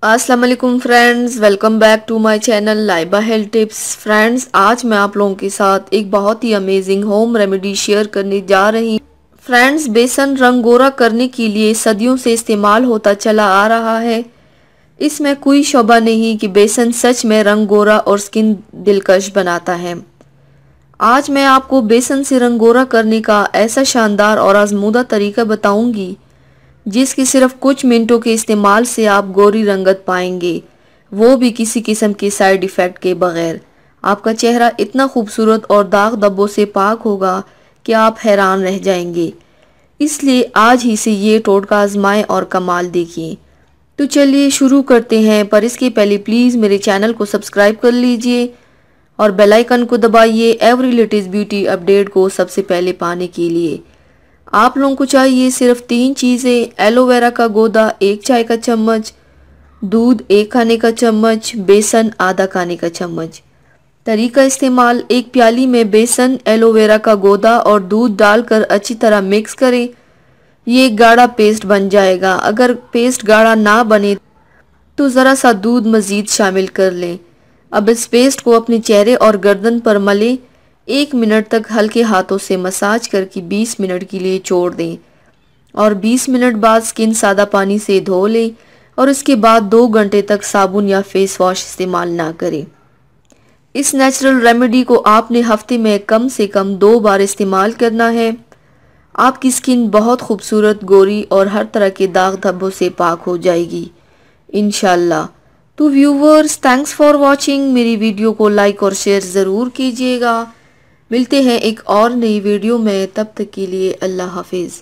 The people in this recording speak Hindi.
अस्सलाम वालेकुम friends, welcome back to my channel Laiba health tips. Friends, आज मैं आप लोगों के साथ एक बहुत ही अमेजिंग होम रेमेडी शेयर करने जा रही हूँ। फ्रेंड्स, बेसन रंग गोरा करने के लिए सदियों से इस्तेमाल होता चला आ रहा है। इसमें कोई शोभा नहीं कि बेसन सच में रंग गोरा और स्किन दिलकश बनाता है। आज मैं आपको बेसन से रंग गोरा करने का ऐसा शानदार और आजमूदा तरीका बताऊंगी जिसकी सिर्फ कुछ मिनटों के इस्तेमाल से आप गोरी रंगत पाएंगे, वो भी किसी किस्म के साइड इफ़ेक्ट के बगैर। आपका चेहरा इतना खूबसूरत और दाग धब्बों से पाक होगा कि आप हैरान रह जाएंगे। इसलिए आज ही से ये टोटका आजमाएं और कमाल देखिए। तो चलिए शुरू करते हैं, पर इसके पहले प्लीज़ मेरे चैनल को सब्सक्राइब कर लीजिए और बेल आइकन को दबाइए एवरी लेटेस्ट ब्यूटी अपडेट को सबसे पहले पाने के लिए। आप लोगों को चाहिए सिर्फ 3 चीज़ें: एलोवेरा का गूदा 1 चाय का चम्मच, दूध 1 खाने का चम्मच, बेसन आधा खाने का चम्मच। तरीका इस्तेमाल: एक प्याली में बेसन, एलोवेरा का गूदा और दूध डालकर अच्छी तरह मिक्स करें। ये एक गाढ़ा पेस्ट बन जाएगा। अगर पेस्ट गाढ़ा ना बने तो ज़रा सा दूध मज़ीद शामिल कर लें। अब इस पेस्ट को अपने चेहरे और गर्दन पर मलें। 1 मिनट तक हल्के हाथों से मसाज करके 20 मिनट के लिए छोड़ दें और 20 मिनट बाद स्किन सादा पानी से धो लें और इसके बाद 2 घंटे तक साबुन या फेस वॉश इस्तेमाल ना करें। इस नेचुरल रेमेडी को आपने हफ्ते में कम से कम 2 बार इस्तेमाल करना है। आपकी स्किन बहुत खूबसूरत, गोरी और हर तरह के दाग धब्बों से पाक हो जाएगी इंशाल्लाह। तो व्यूवर्स, थैंक्स फॉर वॉचिंग। मेरी वीडियो को लाइक और शेयर ज़रूर कीजिएगा। मिलते हैं एक और नई वीडियो में, तब तक के लिए अल्लाह हाफिज़।